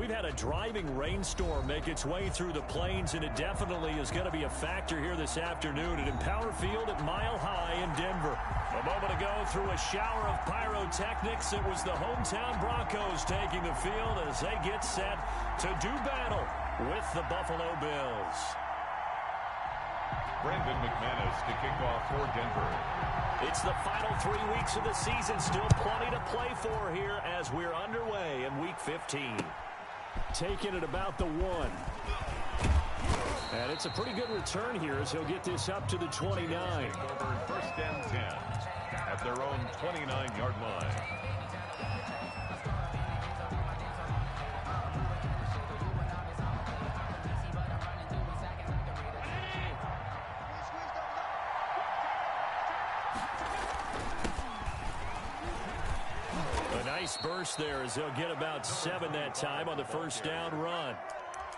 We've had a driving rainstorm make its way through the plains, and it definitely is going to be a factor here this afternoon at Empower Field at Mile High in Denver. A moment ago, through a shower of pyrotechnics, it was the hometown Broncos taking the field as they get set to do battle with the Buffalo Bills. Brandon McManus to kick off for Denver. It's the final 3 weeks of the season. Still plenty to play for here as we're underway in Week 15. Taking it about the 1. And it's a pretty good return here as he'll get this up to the 29. Over 1st and 10 at their own 29-yard line. Nice burst there as they'll get about 7 that time on the first down run.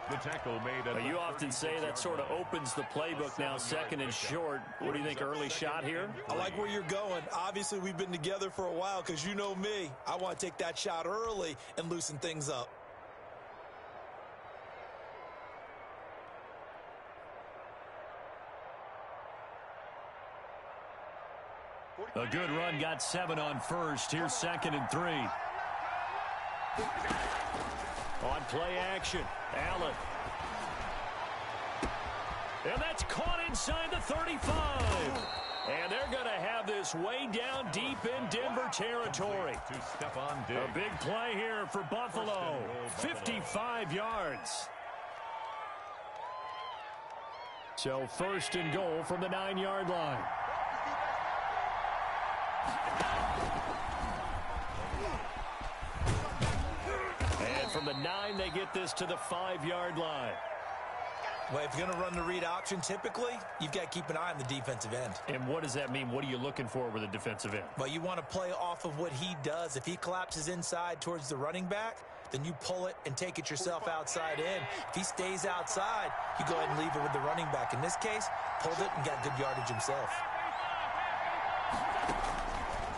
The tackle made. You often say that sort of opens the playbook now, 2nd and short. What do you think, early shot here? I like where you're going. Obviously, we've been together for a while because you know me. I want to take that shot early and loosen things up. A good run, got 7 on first. Here's 2nd and 3. On play action, Allen. And that's caught inside the 35. And they're going to have this way down deep in Denver territory. To Stephon Diggs. A big play here for Buffalo. 55 yards. So 1st and goal from the 9-yard line. And from the 9, they get this to the 5-yard line. Well, if you're going to run the read option, typically, you've got to keep an eye on the defensive end. And what does that mean? What are you looking for with a defensive end? Well, you want to play off of what he does. If he collapses inside towards the running back, then you pull it and take it yourself outside in. If he stays outside, you go ahead and leave it with the running back. In this case, pulled it and got good yardage himself.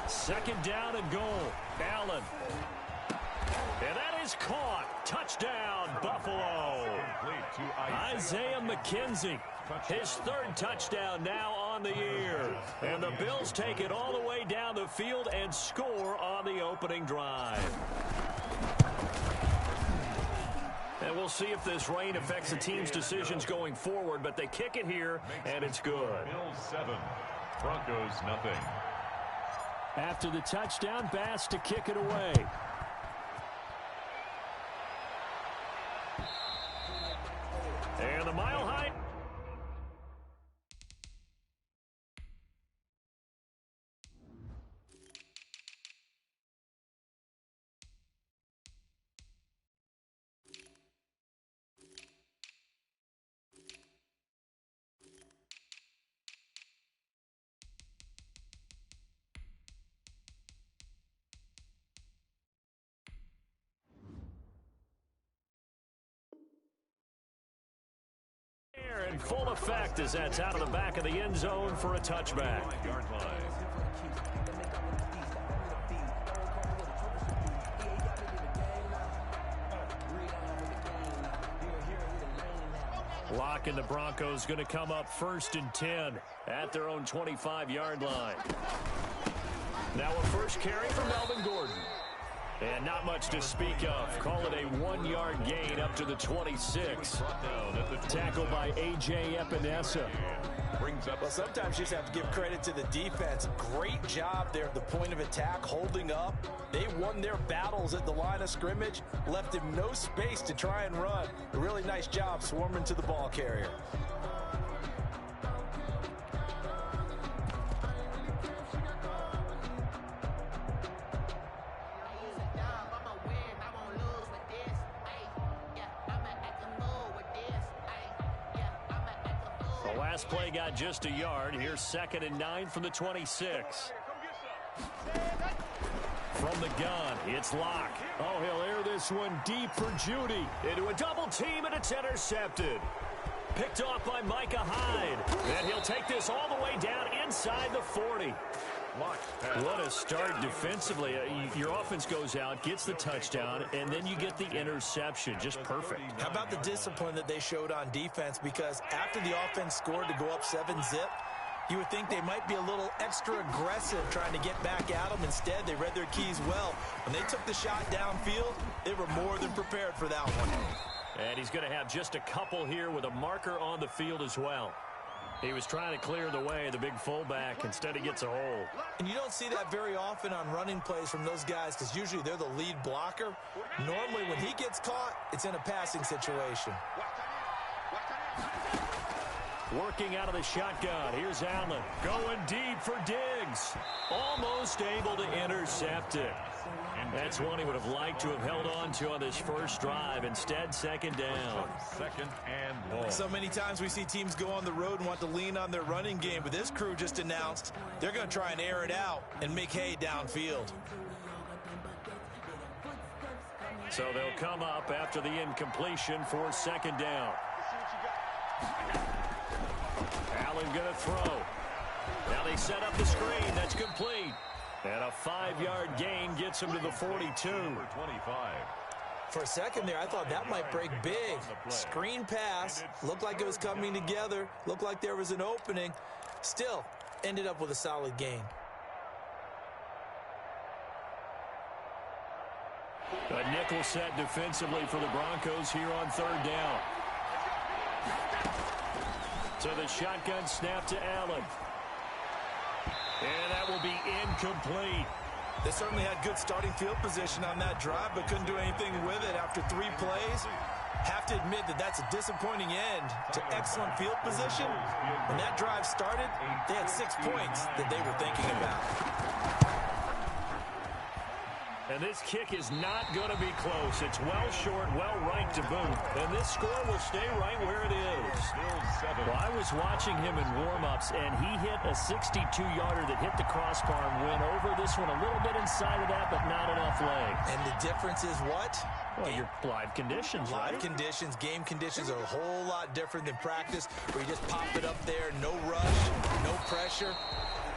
2nd down and goal. Allen. And that is caught. Touchdown, Buffalo. Isaiah McKenzie. His 3rd touchdown now on the year. And the Bills take it all the way down the field and score on the opening drive. And we'll see if this rain affects the team's decisions going forward, but they kick it here, and it's good. Bills 7, Broncos nothing. After the touchdown, Bass to kick it away. And the Mile High. In full effect as that's out of the back of the end zone for a touchback. Yard line. Lock and the Broncos going to come up 1st and 10 at their own 25-yard line. Now a first carry from Melvin Gordon. And not much to speak of. Call it a 1-yard gain up to the 26. Tackled by A.J. Epinesa. Well, sometimes you just have to give credit to the defense. Great job there at the point of attack, holding up. They won their battles at the line of scrimmage, left him no space to try and run. A really nice job swarming to the ball carrier. Play got just a yard. Here's 2nd and 9 from the 26. From the gun, it's Locke. Oh, he'll air this one deep for Judy. Into a double team, and it's intercepted. Picked off by Micah Hyde. And he'll take this all the way down inside the 40. What a start defensively. Your offense goes out, gets the touchdown, and then you get the interception. Just perfect. How about the discipline that they showed on defense? Because after the offense scored to go up 7-zip, you would think they might be a little extra aggressive trying to get back at them. Instead, they read their keys well. When they took the shot downfield, they were more than prepared for that one. And he's going to have just a couple here with a marker on the field as well. He was trying to clear the way, the big fullback. Instead, he gets a hole. And you don't see that very often on running plays from those guys because usually they're the lead blocker. Normally, when he gets caught, it's in a passing situation. Working out of the shotgun. Here's Allen. Going deep for Diggs. Almost able to intercept it. That's one he would have liked to have held on to on this first drive. Instead, second down. Second and long. So many times we see teams go on the road and want to lean on their running game, but this crew just announced they're going to try and air it out and make hay downfield. So they'll come up after the incompletion for second down. Allen going to throw. Now they set up the screen. That's complete. And a 5-yard gain gets him to the 42. For a second there, I thought that might break big. Screen pass. Looked like it was coming together. Looked like there was an opening. Still, ended up with a solid gain. A nickel set defensively for the Broncos here on third down. So the shotgun snap to Allen. And that will be incomplete. They certainly had good starting field position on that drive, but couldn't do anything with it after 3 plays. Have to admit that that's a disappointing end to excellent field position. When that drive started, they had 6 points that they were thinking about. And this kick is not going to be close. It's well short, well right to boot. And this score will stay right where it is. Well, I was watching him in warm-ups, and he hit a 62-yarder that hit the crossbar and went over this one a little bit inside of that, but not enough leg. And the difference is what? Well, your live conditions, right? Live conditions, game conditions are a whole lot different than practice, where you just pop it up there, no rush, no pressure.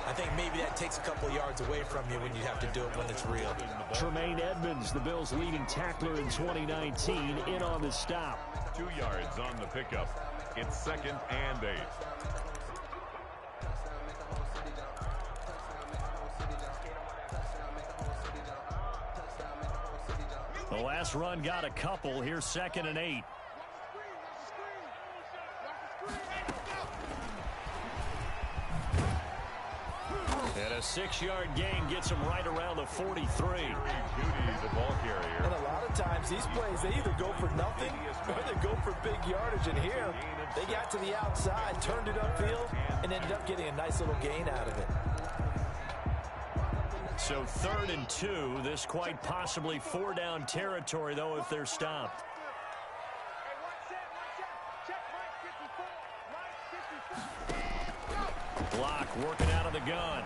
I think maybe that takes a couple of yards away from you when you have to do it when it's real. Tremaine Edmonds, the Bills' leading tackler in 2019, in on the stop. 2 yards on the pickup. It's second and 8. The last run got a couple. Here's second and 8. And a 6-yard gain gets him right around the 43. Duty the ball carrier. And a lot of times these plays, they either go for nothing or they go for big yardage. And here, they got to the outside, turned it upfield, and ended up getting a nice little gain out of it. So 3rd and 2. This quite possibly 4-down territory, though, if they're stopped. Block working out of the gun.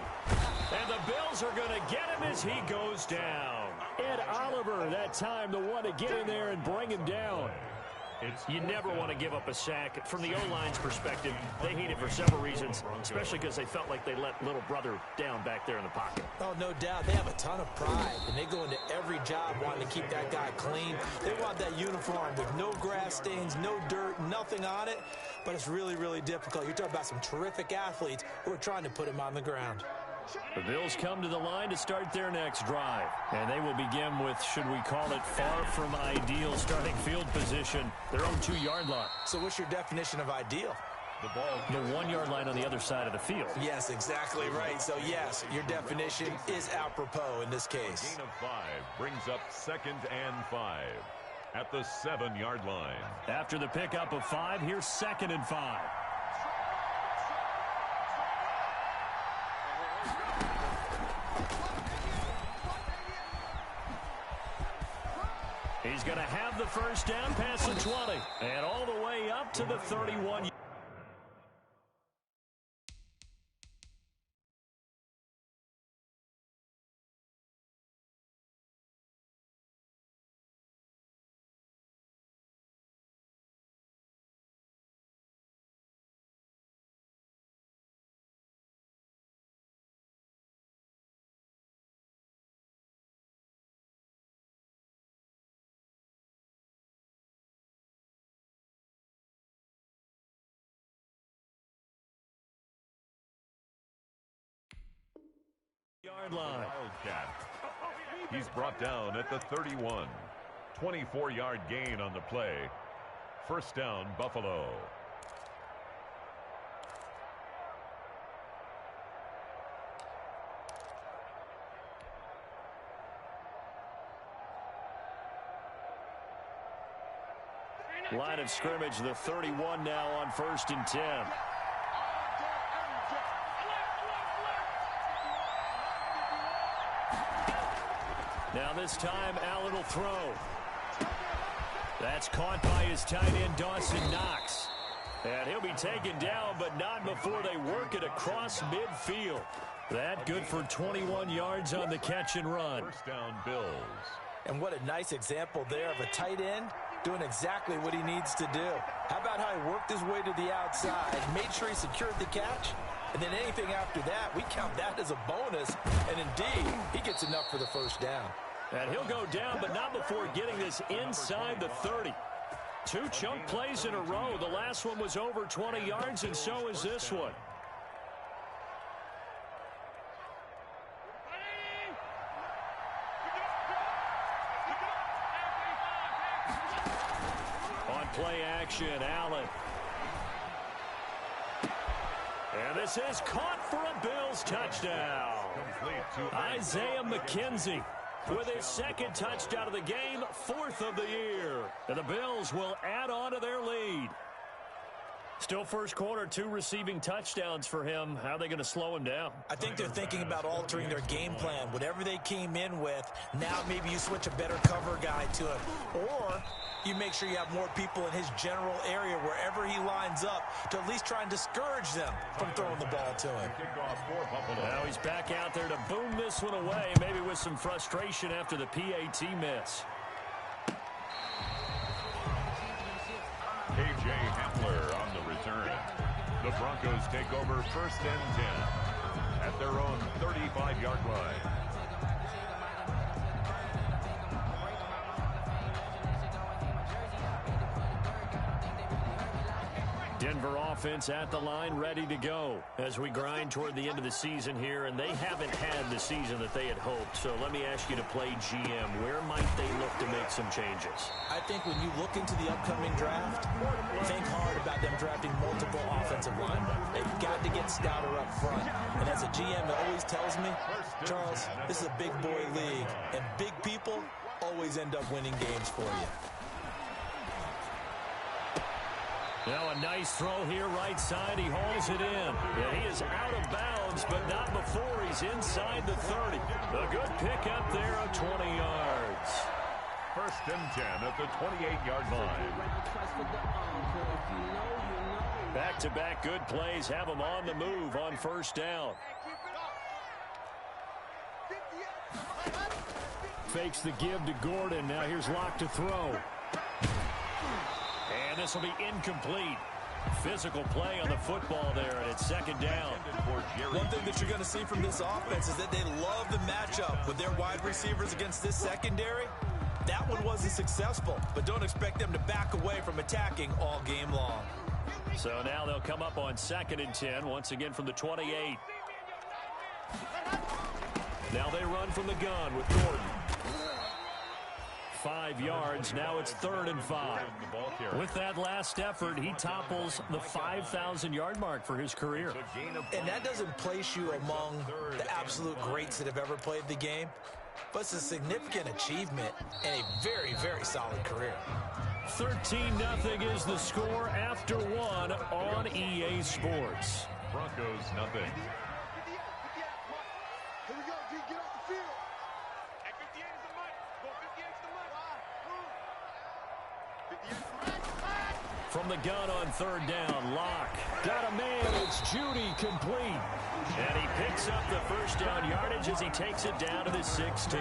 And the Bills are going to get him as he goes down. Ed Oliver, that time, the one to get in there and bring him down. You never want to give up a sack. From the O-line's perspective, they hate it for several reasons, especially because they felt like they let little brother down back there in the pocket. Oh, no doubt. They have a ton of pride, and they go into every job wanting to keep that guy clean. They want that uniform with no grass stains, no dirt, nothing on it, but it's really, really difficult. You're talking about some terrific athletes who are trying to put him on the ground. The Bills come to the line to start their next drive. And they will begin with, should we call it, far from ideal starting field position, their own 2-yard line. So what's your definition of ideal? The ball. The 1-yard line on the other side of the field. Yes, exactly right. So, yes, your definition is apropos in this case. Gain of 5 brings up second and 5 at the 7-yard line. After the pickup of 5, here's second and 5. He's going to have the first down, past the 20, and all the way up to the 31. Yard line. Wildcat. He's brought down at the 31. 24-yard gain on the play. First down, Buffalo. Line of scrimmage, the 31 now on 1st and 10. Now this time, Allen will throw. That's caught by his tight end, Dawson Knox. And he'll be taken down, but not before they work it across midfield. That good for 21 yards on the catch and run. First down, Bills. And what a nice example there of a tight end doing exactly what he needs to do. How about how he worked his way to the outside, made sure he secured the catch, and then anything after that, we count that as a bonus. And indeed, he gets enough for the first down. And he'll go down, but not before getting this inside the 30. 2 chunk plays in a row. The last one was over 20 yards, and so is this one. On play action, Allen. And this is caught for a Bills touchdown. Isaiah McKenzie with his 2nd touchdown of the game, 4th of the year. And the Bills will add on to their lead. Still first quarter, 2 receiving touchdowns for him. How are they going to slow him down? I think they're thinking about altering their game plan. Whatever they came in with, now maybe you switch a better cover guy to it. Or you make sure you have more people in his general area wherever he lines up to at least try and discourage them from throwing the ball to him. Now he's back out there to boom this one away, maybe with some frustration after the PAT miss. KJ Hamler on the return. The Broncos take over 1st and 10 at their own 35-yard line. Denver offense at the line, ready to go as we grind toward the end of the season here, and they haven't had the season that they had hoped. So let me ask you to play GM. Where might they look to make some changes? I think when you look into the upcoming draft, think hard about them drafting multiple offensive linemen. They've got to get stouter up front. And as a GM, it always tells me, Charles, this is a big boy league, and big people always end up winning games for you. Now a nice throw here, right side. He hauls it in. Yeah, he is out of bounds, but not before he's inside the 30. A good pick up there of 20 yards. 1st and 10 at the 28-yard line. Back-to-back good plays have him on the move on 1st down. Fakes the give to Gordon. Now here's Locke to throw. And this will be incomplete. Physical play on the football there, and it's 2nd down. One thing that you're going to see from this offense is that they love the matchup with their wide receivers against this secondary. That one wasn't successful, but don't expect them to back away from attacking all game long. So now they'll come up on 2nd and 10, once again from the 28. Now they run from the gun with Gordon. 5 yards. Now it's 3rd and 5. With that last effort, he topples the 5,000-yard mark for his career. And that doesn't place you among the absolute greats that have ever played the game, but it's a significant achievement and a very, very solid career. 13-0 is the score after 1 on EA Sports. Broncos nothing. From the gun on 3rd down, Locke got a man. It's Judy complete. And he picks up the 1st down yardage as he takes it down to the 16.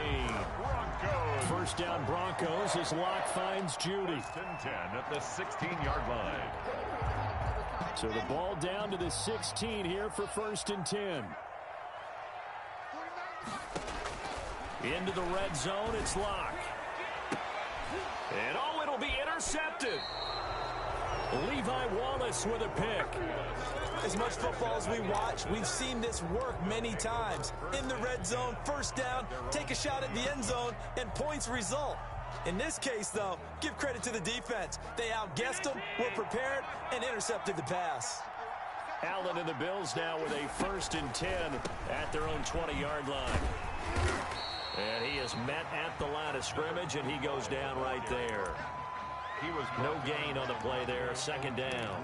Broncos. 1st down Broncos as Locke finds Judy. 1st and 10 at the 16-yard line. So the ball down to the 16 here for 1st and 10. Into the red zone, it's Locke. And oh, it'll be intercepted. Levi Wallace with a pick. As much football as we watch, we've seen this work many times. In the red zone, first down, take a shot at the end zone, and points result. In this case, though, give credit to the defense. They outguessed them, were prepared, and intercepted the pass. Allen and the Bills now with a 1st and 10 at their own 20-yard line. And he is met at the line of scrimmage, and he goes down right there. No gain on the play there, 2nd down.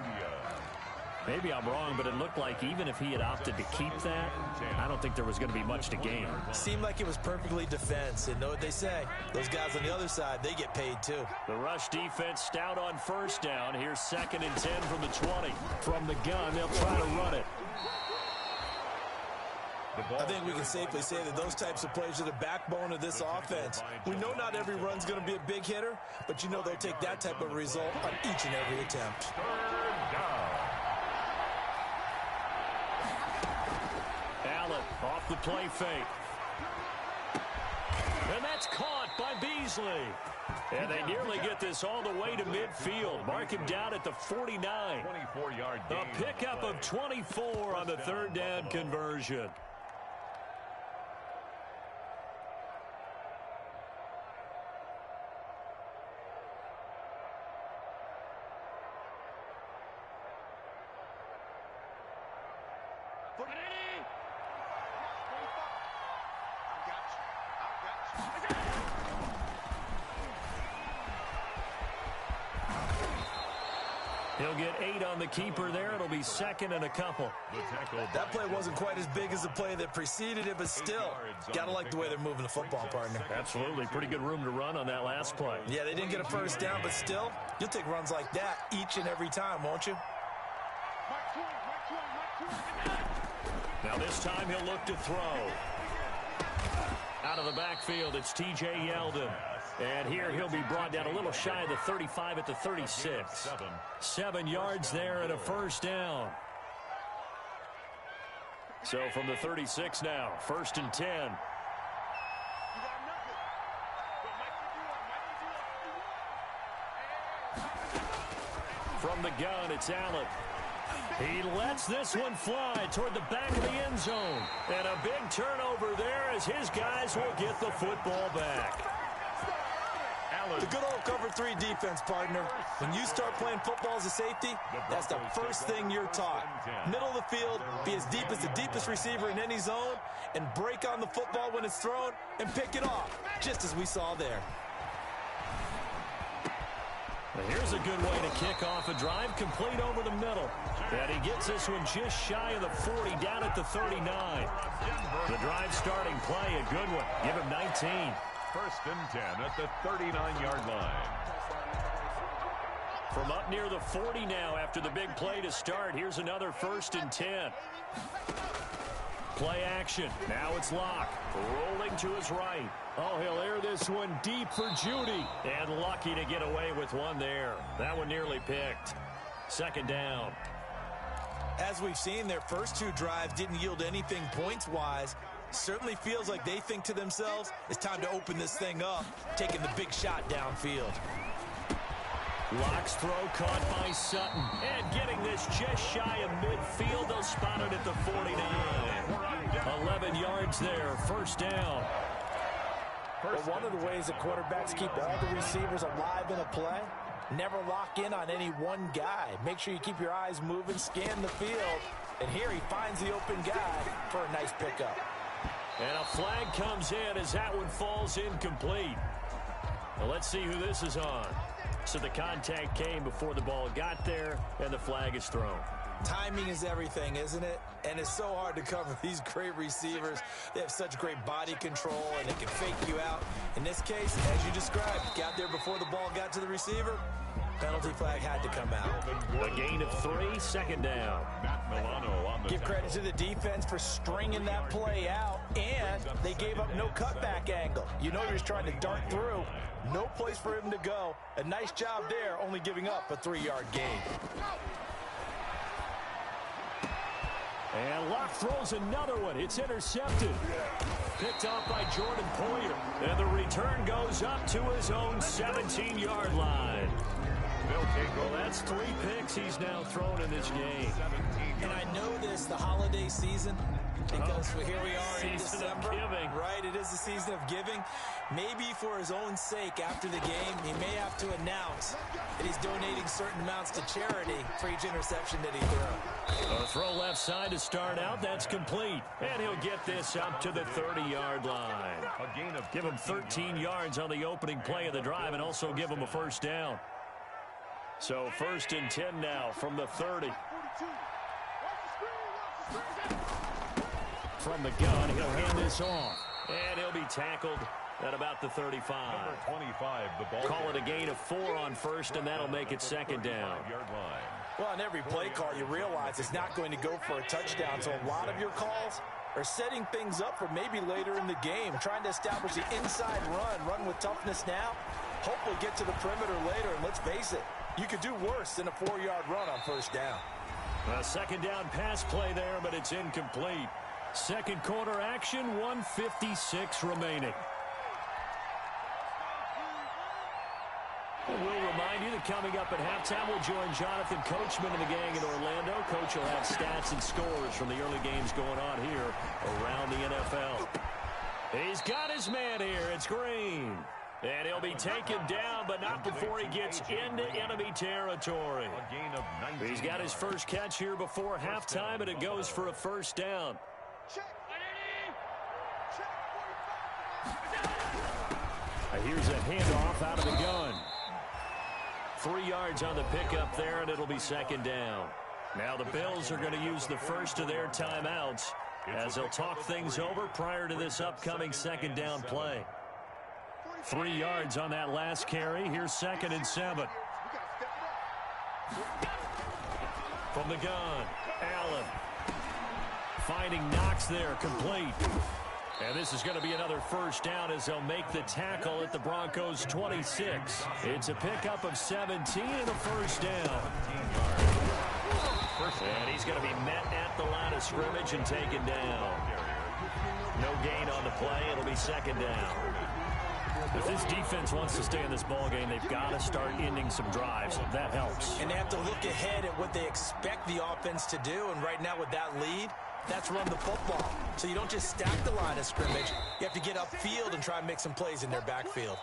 Maybe I'm wrong, but it looked like even if he had opted to keep that, I don't think there was going to be much to gain. Seemed like it was perfectly defense. And know what they say? Those guys on the other side, they get paid too. The rush defense stout on 1st down. Here's 2nd and 10 from the 20. From the gun, they'll try to run it. I think we can safely say that those types of plays are the backbone of this offense. We know not every run's going to be a big hitter, but you know they'll take that type of result on each and every attempt. Allen off the play fake. And that's caught by Beasley. And they nearly get this all the way to midfield. Mark him down at the 49. 24-yard gain. A pickup of 24 on the 3rd down conversion. He'll get 8 on the keeper there. It'll be 2nd and a couple. That play wasn't quite as big as the play that preceded it, but still, got to like the way they're moving the football, partner. Absolutely. Pretty good room to run on that last play. Yeah, they didn't get a 1st down, but still, you'll take runs like that each and every time, won't you? Now this time he'll look to throw. Out of the backfield, it's T.J. Yeldon. And here he'll be brought down a little shy of the 35 at the 36. 7 yards there and a 1st down. So from the 36 now, 1st and 10. From the gun, it's Allen. He lets this one fly toward the back of the end zone. And a big turnover there as his guys will get the football back. The good old cover 3 defense, partner. When you start playing football as a safety, that's the first thing you're taught. Middle of the field, be as deep as the deepest receiver in any zone, and break on the football when it's thrown and pick it off, just as we saw there. Now here's a good way to kick off a drive, complete over the middle. And he gets this one just shy of the 40, down at the 39. The drive starting play, a good one. Give him 19. 1st and 10 at the 39-yard line. From up near the 40 now after the big play to start. Here's another 1st and 10. Play action. Now it's Locke. Rolling to his right. Oh, he'll air this one deep for Judy. And lucky to get away with one there. That one nearly picked. 2nd down. As we've seen, their first 2 drives didn't yield anything points-wise. Certainly feels like they think to themselves, it's time to open this thing up, taking the big shot downfield. Locke's throw caught by Sutton. And getting this just shy of midfield. They'll spot it at the 49. 11 yards there, 1st down. Well, one of the ways that quarterbacks keep all the receivers alive in a play, never lock in on any one guy. Make sure you keep your eyes moving, scan the field. And here he finds the open guy for a nice pickup. And a flag comes in as that one falls incomplete. Well, let's see who this is on. So the contact came before the ball got there, and the flag is thrown. Timing is everything, isn't it? And it's so hard to cover these great receivers. They have such great body control, and they can fake you out. In this case, as you described, got there before the ball got to the receiver. Penalty flag had to come out. A gain of 3, 2nd down. Give credit to the defense for stringing that play out, and they gave up no cutback angle. You know he was trying to dart through. No place for him to go. A nice job there, only giving up a 3-yard gain. And Locke throws another one. It's intercepted. Picked off by Jordan Poyer. And the return goes up to his own 17-yard line. They'll take over. Well, That's 3 picks he's now thrown in this game. And I know this, the holiday season, because here we are in December. Right, it is the season of giving. Maybe for his own sake after the game, he may have to announce that he's donating certain amounts to charity for each interception that he throws. A throw left side to start out. That's complete. And he'll get this up to the 30-yard line. Give him 13 yards on the opening play of the drive and also give him a first down. So 1st and 10 now from the 30. From the gun, he'll hand this off. And he'll be tackled at about the 35. Number 25, the ball. Call it a gain of 4 on 1st, and that'll make it 2nd down. Well, on every play call, you realize it's not going to go for a touchdown. So a lot of your calls are setting things up for maybe later in the game, trying to establish the inside run with toughness now, hopefully get to the perimeter later. And let's face it, you could do worse than a 4-yard run on 1st down. A 2nd down pass play there, but it's incomplete. 2nd quarter action, 1:56 remaining. We'll remind you that coming up at halftime, we'll join Jonathan Coachman and the gang in Orlando. Coach will have stats and scores from the early games going on here around the NFL. He's got his man here. It's Green. And he'll be taken down, but not before he gets into enemy territory. He's got his first catch here before halftime, and it goes for a first down. Here's a handoff out of the gun. 3 yards on the pickup there, and it'll be 2nd down. Now the Bills are going to use the first of their timeouts as they'll talk things over prior to this upcoming 2nd down play. 3 yards on that last carry. Here's 2nd and 7. From the gun, Allen. Finding Knox there, complete. And this is going to be another first down as they'll make the tackle at the Broncos' 26. It's a pickup of 17 and a first down. And he's going to be met at the line of scrimmage and taken down. No gain on the play. It'll be 2nd down. If this defense wants to stay in this ballgame, they've got to start ending some drives. That helps. And they have to look ahead at what they expect the offense to do. And right now with that lead, that's run the football. So you don't just stack the line of scrimmage. You have to get upfield and try and make some plays in their backfield.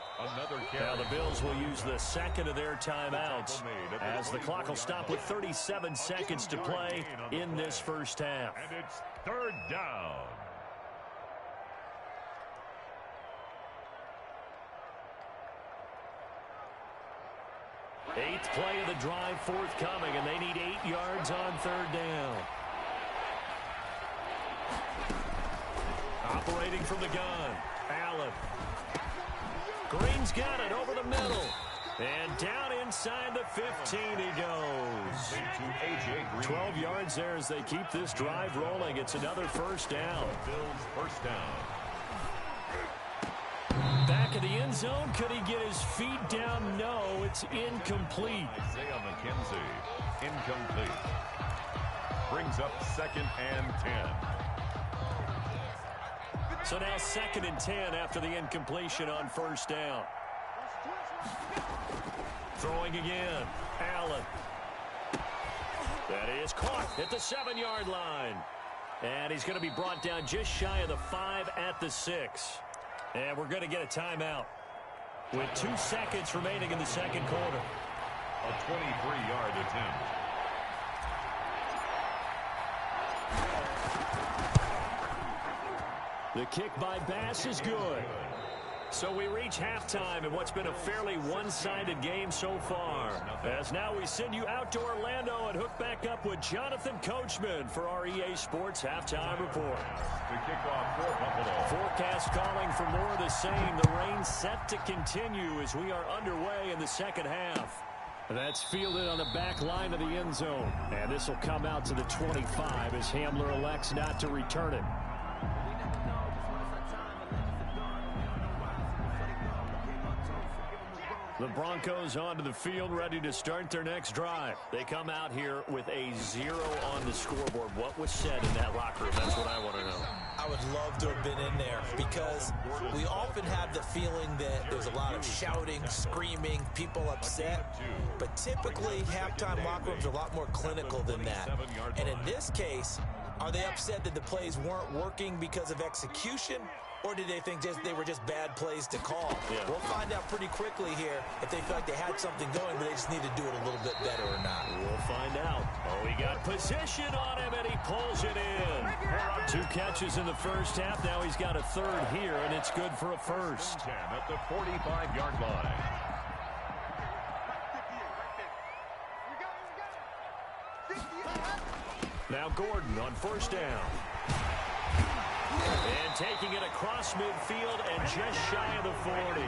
Now the Bills will use the 2nd of their timeouts as the clock will stop with 37 seconds to play in this first half. And it's 3rd down. Eighth play of the drive forthcoming, and they need 8 yards on 3rd down. Operating from the gun, Allen. Green's got it over the middle. And down inside the 15 he goes. 12 yards there as they keep this drive rolling. It's another first down. Bills first down. Back of the end zone. Could he get his feet down? No, it's incomplete. Isaiah McKenzie, incomplete. Brings up 2nd and 10. So now 2nd and 10 after the incompletion on first down. Throwing again. Allen. That is caught at the 7-yard line. And he's going to be brought down just shy of the 5 at the 6. And we're going to get a timeout with 2 seconds remaining in the 2nd quarter. A 23-yard attempt. The kick by Bass is good. So we reach halftime in what's been a fairly one-sided game so far. As now we send you out to Orlando and hook back up with Jonathan Coachman for our EA Sports Halftime Report. The kickoff for Buffalo. Forecast calling for more of the same. The rain set to continue as we are underway in the 2nd half. That's fielded on the back line of the end zone. And this will come out to the 25 as Hamler elects not to return it. The Broncos onto the field, ready to start their next drive. They come out here with a 0 on the scoreboard. What was said in that locker room? That's what I want to know. I would love to have been in there because we often have the feeling that there's a lot of shouting, screaming, people upset. But typically, halftime locker rooms are a lot more clinical than that. And in this case, are they upset that the plays weren't working because of execution? Or did they think they were just bad plays to call? Yeah. We'll find out pretty quickly here if they feel like they had something going, but they just need to do it a little bit better or not. We'll find out. Oh, he got position on him, and he pulls it in. 2 catches in the first half. Now he's got a third here, and it's good for a first. 10 at the 45-yard line. Now Gordon on first down. And taking it across midfield and just shy of the 40.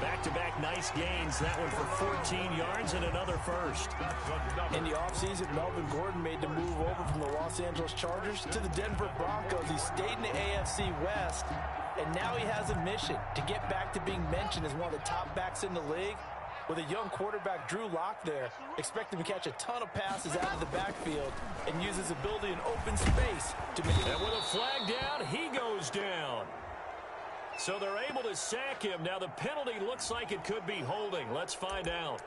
Back-to-back nice gains. That one for 14 yards and another first. In the offseason, Melvin Gordon made the move over from the Los Angeles Chargers to the Denver Broncos. He stayed in the AFC West, and now he has a mission to get back to being mentioned as one of the top backs in the league. With a young quarterback, Drew Lock, there, expect him to catch a ton of passes out of the backfield and use his ability in open space to make it. And with a flag down, he goes down. So they're able to sack him. Now the penalty looks like it could be holding. Let's find out.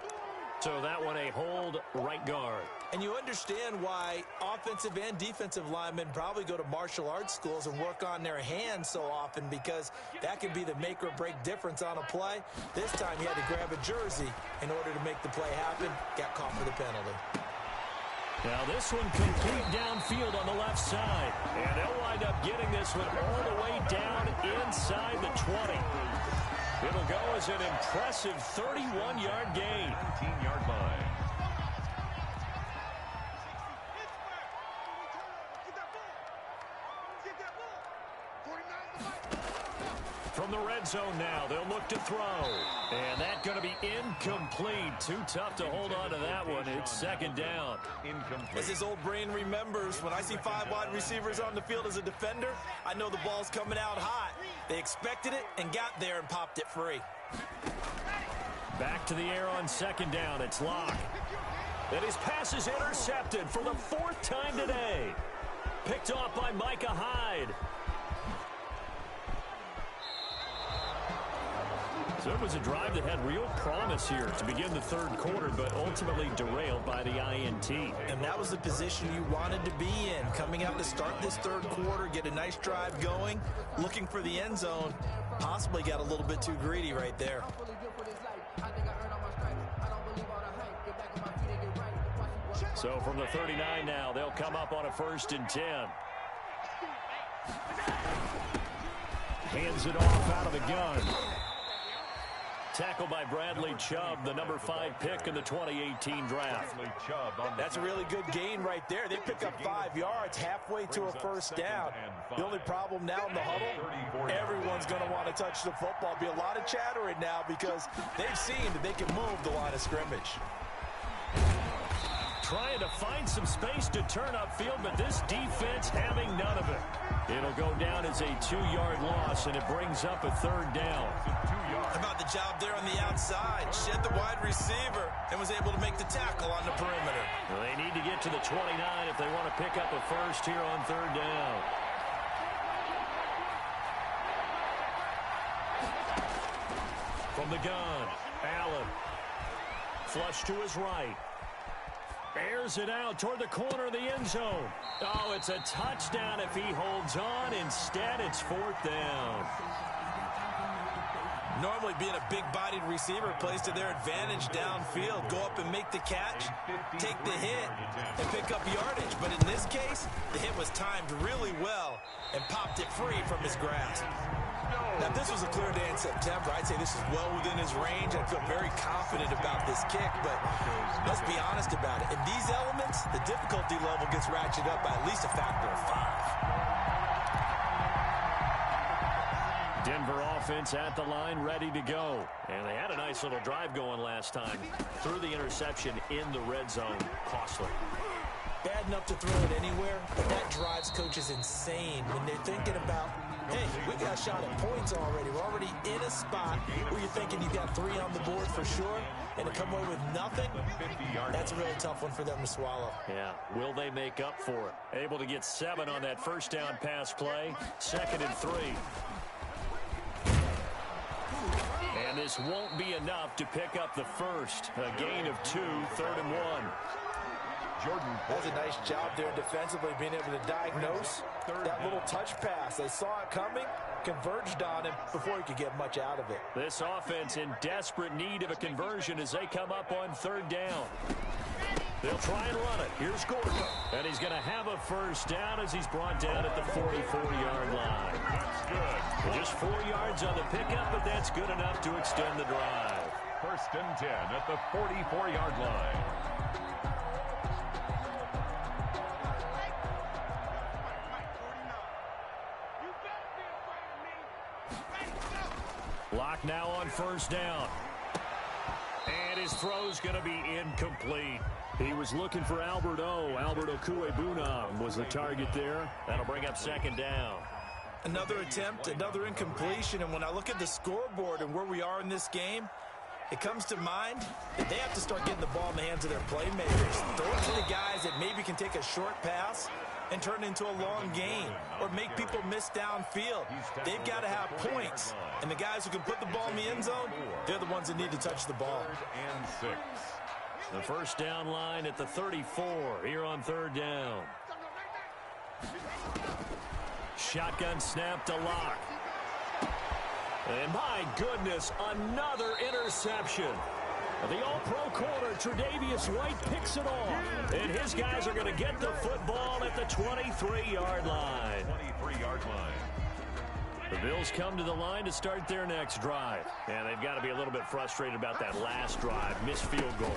So that one a hold, right guard. And you understand why offensive and defensive linemen probably go to martial arts schools and work on their hands so often, because that can be the make or break difference on a play. This time he had to grab a jersey in order to make the play happen. Got caught for the penalty. Now this one complete downfield on the left side. And they'll wind up getting this one all the way down inside the 20. It'll go as an impressive 31-yard gain. 19-yard line. From the red zone now, they'll look to throw. And that's going to be incomplete. Too tough to hold on to that one. It's second down. Incomplete. As his old brain remembers, when I see 5 wide receivers on the field as a defender, I know the ball's coming out hot. They expected it and got there and popped it free. Back to the air on second down. It's Locke. And his pass is intercepted for the 4th time today. Picked off by Micah Hyde. So it was a drive that had real promise here to begin the 3rd quarter, but ultimately derailed by the INT. And that was the position you wanted to be in. Coming out to start this 3rd quarter, get a nice drive going, looking for the end zone. Possibly got a little bit too greedy right there. So from the 39 now, they'll come up on a 1st and 10. Hands it off out of the gun. Tackled by Bradley Chubb, the number 5 pick in the 2018 draft. That's a really good gain right there. They pick up 5 yards halfway to a 1st down. The only problem now in the huddle, everyone's going to want to touch the football. Be a lot of chattering now because they've seen that they can move the line of scrimmage. Trying to find some space to turn upfield, but this defense having none of it. It'll go down as a 2-yard loss, and it brings up a 3rd down. How about the job there on the outside? Shed the wide receiver and was able to make the tackle on the perimeter. Well, they need to get to the 29 if they want to pick up a first here on 3rd down. From the gun, Allen. Flush to his right. Airs it out toward the corner of the end zone. Oh, it's a touchdown if he holds on. Instead, it's 4th down. Normally being a big-bodied receiver plays to their advantage downfield. Go up and make the catch, take the hit, and pick up yardage. But in this case, the hit was timed really well and popped it free from his grasp. Now, if this was a clear day in September, I'd say this is well within his range. I feel very confident about this kick, but let's be honest about it. In these elements, the difficulty level gets ratcheted up by at least a factor of 5. Denver offense at the line, ready to go. And they had a nice little drive going last time. Threw the interception in the red zone. Costly. Bad enough to throw it anywhere, but that drives coaches insane when they're thinking about hey, we got a shot at points already. We're already in a spot where you're thinking you got 3 on the board for sure, and to come away with nothing, that's a really tough one for them to swallow. Yeah, will they make up for it? Able to get 7 on that first down pass play, 2nd and 3. And this won't be enough to pick up the first. A gain of 2, 3rd and 1. Jordan does a nice job there defensively, being able to diagnose that little touch pass. They saw it coming, converged on him before he could get much out of it. This offense in desperate need of a conversion as they come up on 3rd down. They'll try and run it. Here's Gordon. And he's going to have a first down as he's brought down at the 44-yard line. That's good. Just 4 yards on the pickup, but that's good enough to extend the drive. 1st and 10 at the 44-yard line. Lock now on 1st down. And his throw's going to be incomplete. He was looking for Albert Okuebunam was the target there. That'll bring up 2nd down. Another attempt, another incompletion, and when I look at the scoreboard and where we are in this game, it comes to mind that they have to start getting the ball in the hands of their playmakers. Throw it to the guys that maybe can take a short pass and turn it into a long game or make people miss downfield. They've got to have points, and the guys who can put the ball in the end zone, they're the ones that need to touch the ball. 3rd and 6. The first down line at the 34 here on 3rd down. Shotgun snap to Locke. And my goodness, another interception. The all-pro corner, Tre'Davious White, picks it off. And his guys are going to get the football at the 23-yard line. 23-yard line. The Bills come to the line to start their next drive. And they've got to be a little bit frustrated about that last drive. Missed field goal.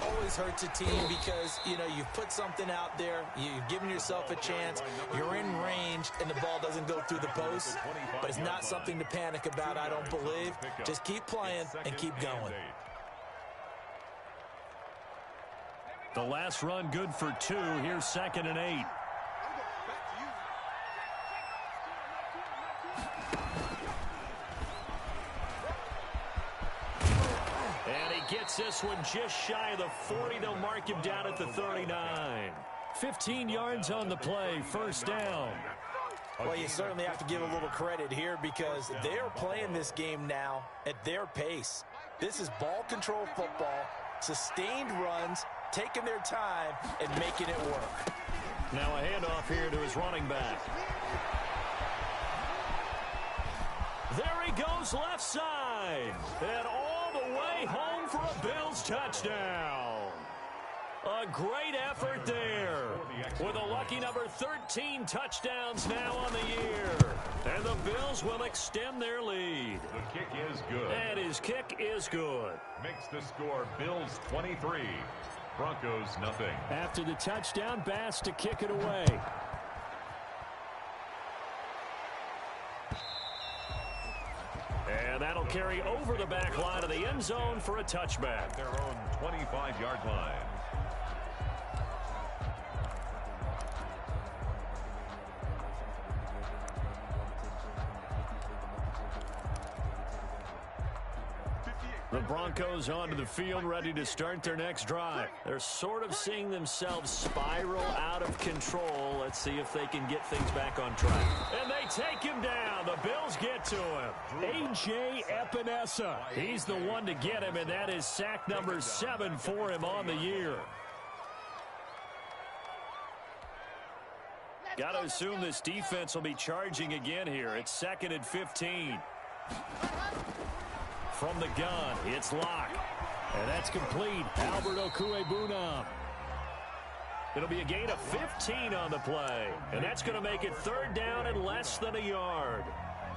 Always hurts a team because, you know, you've put something out there, you've given yourself a chance, you're in range, and the ball doesn't go through the post. But it's not something to panic about, I don't believe. Just keep playing and keep going. The last run good for 2. Here's 2nd and 8. And he gets this one just shy of the 40. They'll mark him down at the 39. 15 yards on the play. First down. Well, you certainly have to give a little credit here because they're playing this game now at their pace. This is ball control football, sustained runs, taking their time and making it work. Now a handoff here to his running back. There he goes left side. And all the way home for a Bills touchdown. A great effort there. With a lucky number 13 touchdowns now on the year. And the Bills will extend their lead. The kick is good. And his kick is good. Makes the score Bills 23. Broncos nothing. After the touchdown, Bass to kick it away. And that'll carry over the back line of the end zone for a touchback. Their own 25-yard line. The Broncos onto the field, ready to start their next drive. They're sort of seeing themselves spiral out of control. Let's see if they can get things back on track. And they take him down. The Bills get to him. A.J. Epinesa. He's the one to get him, and that is sack number 7 for him on the year. Got to assume this defense will be charging again here. It's 2nd and 15. From the gun, it's Locke. And that's complete. Albert Okuebunam. It'll be a gain of 15 on the play. And that's going to make it 3rd down and less than a yard.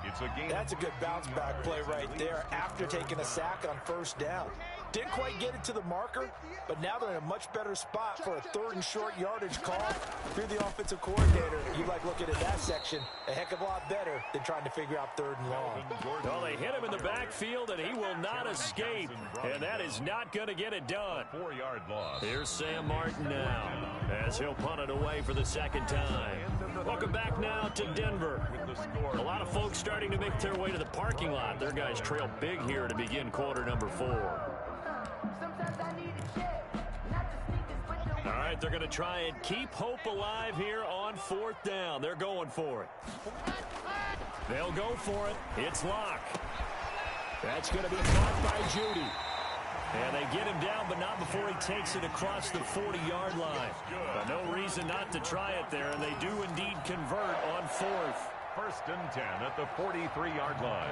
It's a gain. That's a good bounce back play right there after taking a sack on 1st down. Didn't quite get it to the marker, but now they're in a much better spot for a 3rd and short yardage call. If you're the offensive coordinator, you like looking at that section a heck of a lot better than trying to figure out 3rd and long. Well, they hit him in the backfield, and he will not escape. And that is not going to get it done. 4-yard loss. Here's Sam Martin now, as he'll punt it away for the 2nd time. Welcome back now to Denver. A lot of folks starting to make their way to the parking lot. Their guys trail big here to begin quarter number 4. All right, they're going to try and keep hope alive here on 4th down. They're going for it. They'll go for it. It's Locke. That's going to be caught by Judy. And they get him down, but not before he takes it across the 40-yard line. But no reason not to try it there, and they do indeed convert on 4th. 1st and 10 at the 43-yard line.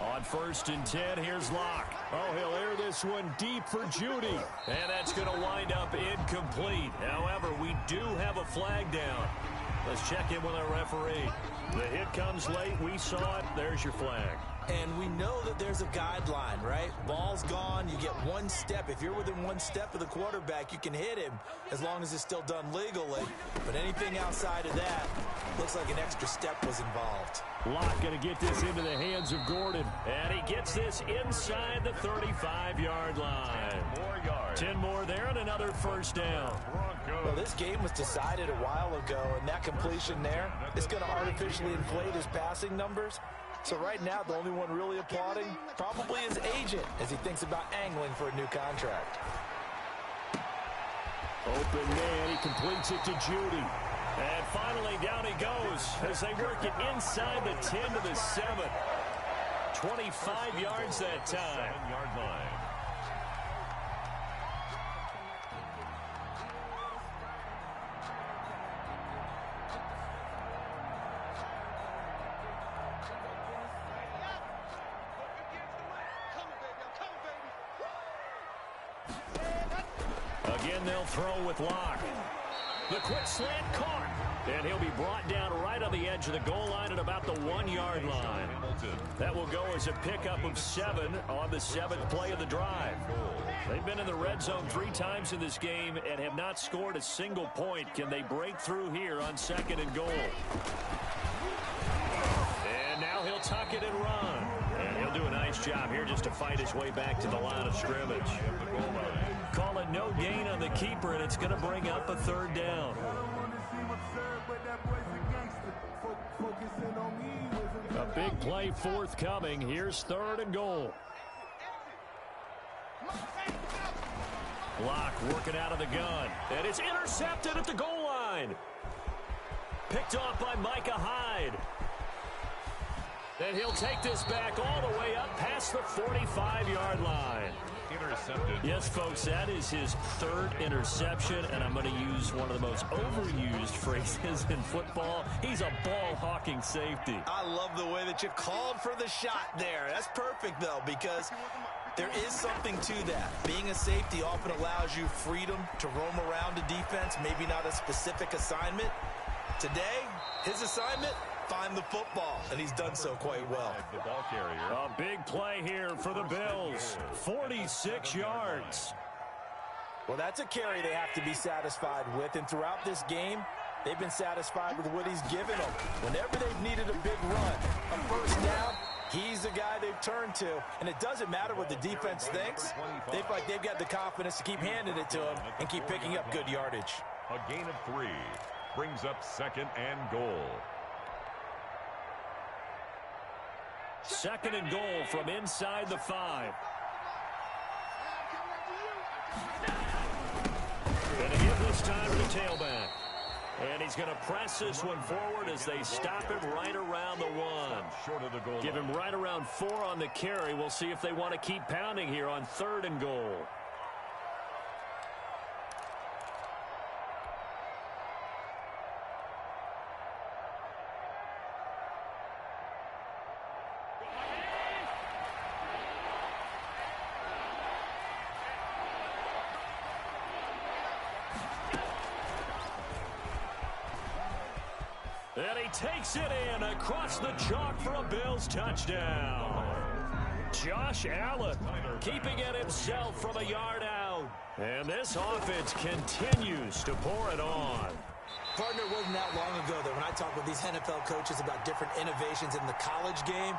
On 1st and 10, here's Locke. Oh, he'll air this one deep for Judy. And that's going to wind up incomplete. However, we do have a flag down. Let's check in with our referee. The hit comes late. We saw it. There's your flag. And we know that there's a guideline, right? Ball's gone. You get 1 step. If you're within 1 step of the quarterback, you can hit him as long as it's still done legally. But anything outside of that looks like an extra step was involved. Locke going to get this into the hands of Gordon. And he gets this inside the 35-yard line. 10 more yards. 10 more there and another 1st down. Well, this game was decided a while ago, and that completion there is going to artificially inflate his passing numbers. So right now, the only one really applauding probably his agent as he thinks about angling for a new contract. Open man, he completes it to Judy. And finally, down he goes as they work it inside the 10 to the 7. 25 yards that time. 7-yard line. Again, they'll throw with Locke. The quick slant caught. And he'll be brought down right on the edge of the goal line at about the 1-yard line. That will go as a pickup of 7 on the 7th play of the drive. They've been in the red zone 3 times in this game and have not scored a single point. Can they break through here on 2nd and goal? And now he'll tuck it and run. And he'll do a nice job here just to fight his way back to the line of scrimmage. Call it no gain on the keeper, and it's going to bring up a 3rd down. A big play forthcoming. Here's 3rd and goal. Locke working out of the gun. And it's intercepted at the goal line. Picked off by Micah Hyde. And he'll take this back all the way up past the 45-yard line. Intercepted. Yes, folks, that is his 3rd interception, and I'm going to use one of the most overused phrases in football. He's a ball-hawking safety. I love the way that you called for the shot there. That's perfect, though, because there is something to that. Being a safety often allows you freedom to roam around a defense, maybe not a specific assignment. Today, his assignment, find the football, and he's done so quite well. The ball carrier. A big play here for the Bills. 46 yards. Well, that's a carry they have to be satisfied with, and throughout this game, they've been satisfied with what he's given them. Whenever they've needed a big run, a 1st down, he's the guy they've turned to, and it doesn't matter what the defense thinks. They feel like they've got the confidence to keep handing it to him and keep picking up good yardage. A gain of 3 brings up 2nd and goal. 2nd and goal from inside the 5. And again this time to the tailback. And he's going to press this one forward as they stop him right around the 1. Short of the goal. Give him right around 4 on the carry. We'll see if they want to keep pounding here on 3rd and goal. And he takes it in across the chalk for a Bills touchdown. Josh Allen keeping it himself from a yard out. And this offense continues to pour it on. Partner, it wasn't that long ago that when I talk with these NFL coaches about different innovations in the college game,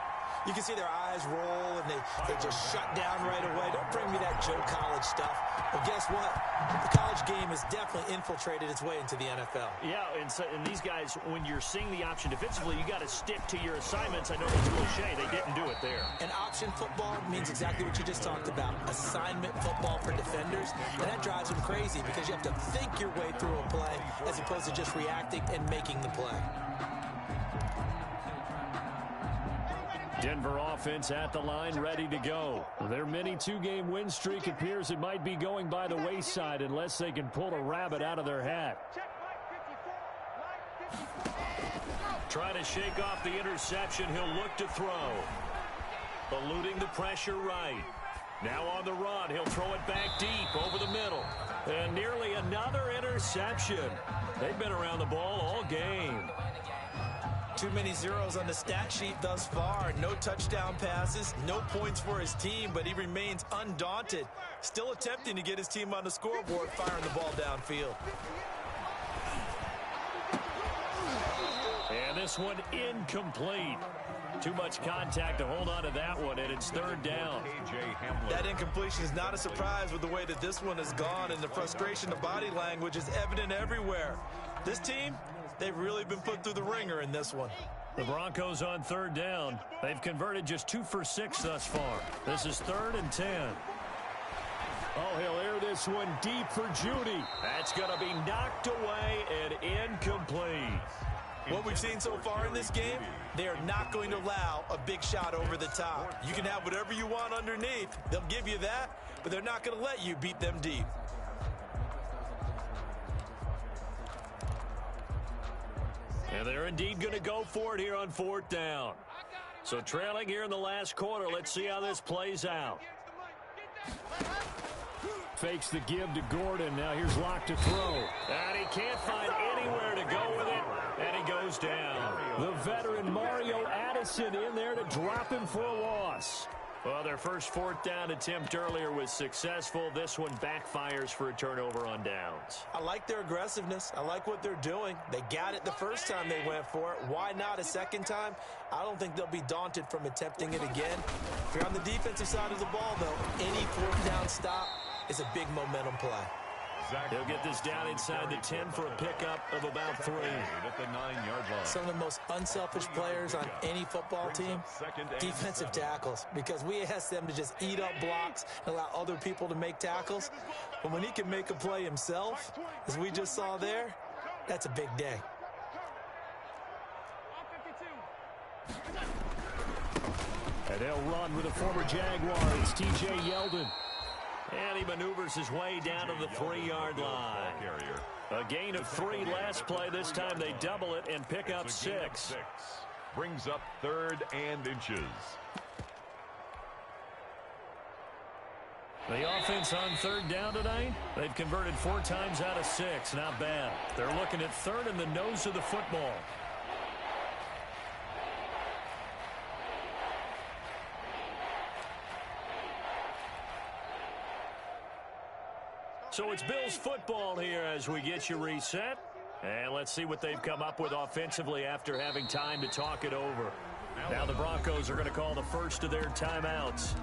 you can see their eyes roll and they just shut down right away. Don't bring me that Joe College stuff. Well, guess what? The college game has definitely infiltrated its way into the NFL. Yeah, and these guys, when you're seeing the option defensively, you got to stick to your assignments. I know it's cliche. They didn't do it there. And option football means exactly what you just talked about. Assignment football for defenders. And that drives them crazy because you have to think your way through a play as opposed to just reacting and making the play. Denver offense at the line, ready to go. Their mini two-game win streak appears it might be going by the wayside unless they can pull a rabbit out of their hat. Trying to shake off the interception. He'll look to throw. Eluding the pressure right. Now on the run. He'll throw it back deep over the middle. And nearly another interception. They've been around the ball all game. Too many zeros on the stat sheet thus far. No touchdown passes, no points for his team, but he remains undaunted. Still attempting to get his team on the scoreboard, firing the ball downfield. And this one incomplete. Too much contact to hold on to that one, and it's third down. That incompletion is not a surprise with the way that this one has gone, and the frustration of body language is evident everywhere. This team, they've really been put through the ringer in this one. The Broncos on third down. They've converted just 2 for 6 thus far. This is 3rd and 10. Oh, he'll air this one deep for Judy. That's going to be knocked away and incomplete. What we've seen so far in this game, they are not going to allow a big shot over the top. You can have whatever you want underneath. They'll give you that, but they're not going to let you beat them deep. And they're indeed going to go for it here on 4th down. So trailing here in the last quarter. Let's see how this plays out. Fakes the give to Gordon. Now here's Locke to throw. And he can't find anywhere to go with it. And he goes down. The veteran Mario Addison in there to drop him for a loss. Well, their first 4th down attempt earlier was successful. This one backfires for a turnover on downs. I like their aggressiveness. I like what they're doing. They got it the first time they went for it. Why not a second time? I don't think they'll be daunted from attempting it again. If you're on the defensive side of the ball, though, any 4th down stop is a big momentum play. He'll get this down inside the 10 for a pickup of about 3. At the 9-yard line. Some of the most unselfish players on any football team, defensive tackles, because we ask them to just eat up blocks and allow other people to make tackles. But when he can make a play himself, as we just saw there, that's a big day. And they'll run with a former Jaguar. It's T.J. Yeldon. And he maneuvers his way down to the 3-yard line. A gain of 3 last play. This time they double it and pick up 6. Brings up 3rd and inches. The offense on 3rd down tonight, they've converted 4 times out of 6. Not bad. They're looking at 3rd in the nose of the football. So it's Bills football here as we get you reset. And let's see what they've come up with offensively after having time to talk it over. Now the Broncos are going to call the first of their timeouts.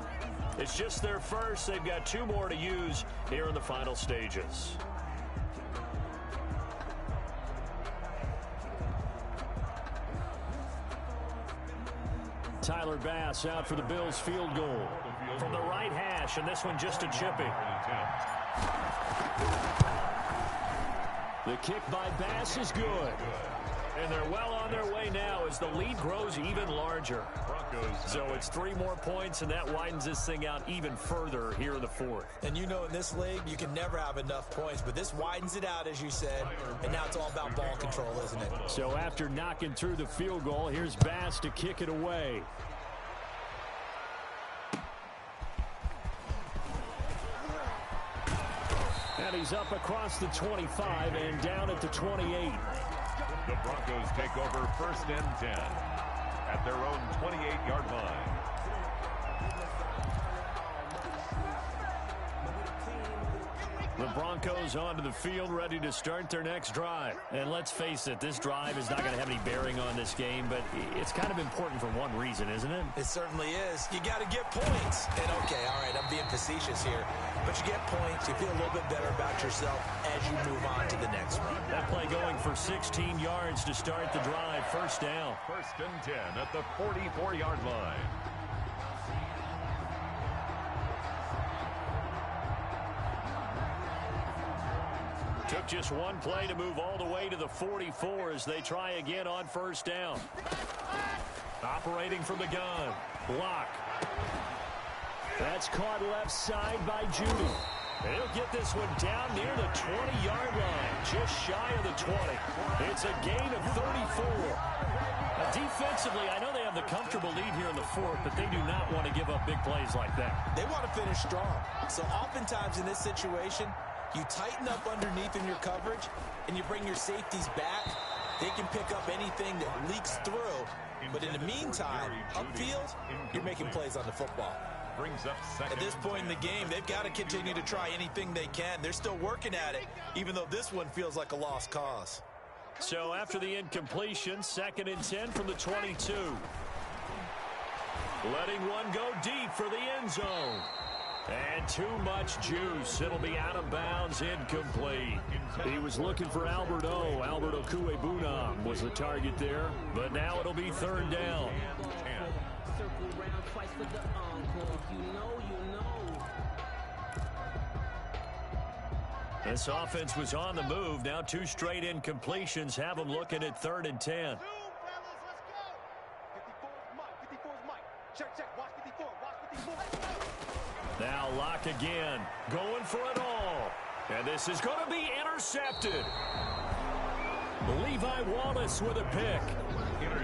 It's just their first. They've got 2 more to use here in the final stages. Tyler Bass out for the Bills field goal. From the right hash, and this one just a chipping. The kick by Bass is good. And they're well on their way now as the lead grows even larger. So it's 3 more points, and that widens this thing out even further here in the 4th. And you know in this league, you can never have enough points, but this widens it out, as you said, and now it's all about ball control, isn't it? So after knocking through the field goal, here's Bass to kick it away. And he's up across the 25 and down at the 28. The Broncos take over 1st and 10 at their own 28-yard line. The Broncos onto the field, ready to start their next drive. And let's face it, this drive is not going to have any bearing on this game, but it's kind of important for one reason, isn't it? It certainly is. You got to get points. And okay, all right, I'm being facetious here, but you get points, you feel a little bit better about yourself as you move on to the next one. That play going for 16 yards to start the drive. 1st down. 1st and 10 at the 44-yard line. Took just one play to move all the way to the 44 as they try again on 1st down. Operating from the gun. Block. That's caught left side by Judy. He'll get this one down near the 20-yard line, just shy of the 20. It's a gain of 34. Now, defensively, I know they have the comfortable lead here in the 4th, but they do not want to give up big plays like that. They want to finish strong. So oftentimes in this situation, you tighten up underneath in your coverage, and you bring your safeties back. They can pick up anything that leaks through. But in the meantime, upfield, you're making plays on the football. Brings up 2nd. At this point in the game, they've got to continue to try anything they can. They're still working at it, even though this one feels like a lost cause. So after the incompletion, 2nd and 10 from the 22. Letting one go deep for the end zone. And too much juice. It'll be out of bounds, incomplete. He was looking for Alberto. Alberto Cuebunam was the target there. But now it'll be 3rd down. This offense was on the move. Now 2 straight incompletions have them looking at 3rd and 10. Now Locke again, going for it all. And this is going to be intercepted. Levi Wallace with a pick.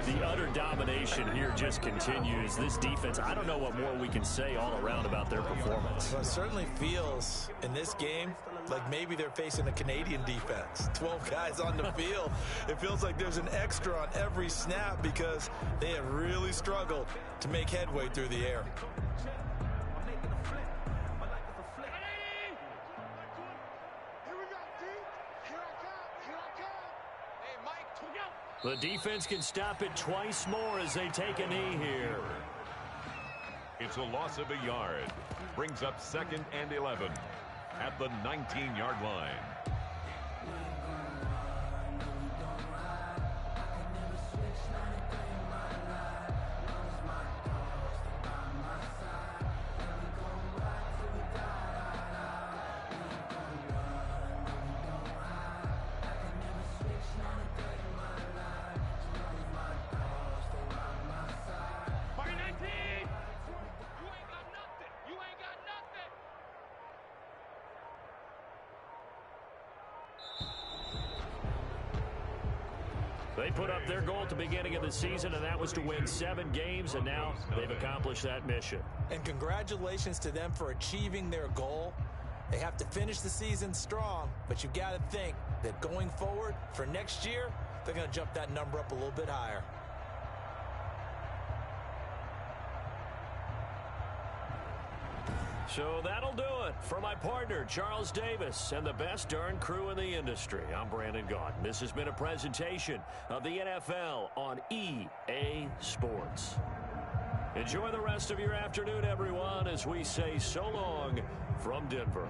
The utter domination here just continues. This defense, I don't know what more we can say all around about their performance. Well, it certainly feels in this game like maybe they're facing a Canadian defense. 12 guys on the field. It feels like there's an extra on every snap because they have really struggled to make headway through the air. The defense can stop it twice more as they take a knee here. It's a loss of a yard. Brings up 2nd and 11 at the 19-yard line. They put up their goal at the beginning of the season, and that was to win 7 games, and now they've accomplished that mission. And congratulations to them for achieving their goal. They have to finish the season strong, but you've got to think that going forward for next year, they're going to jump that number up a little bit higher. So that'll do it for my partner, Charles Davis, and the best darn crew in the industry. I'm Brandon Gaudin. This has been a presentation of the NFL on EA Sports. Enjoy the rest of your afternoon, everyone, as we say so long from Denver.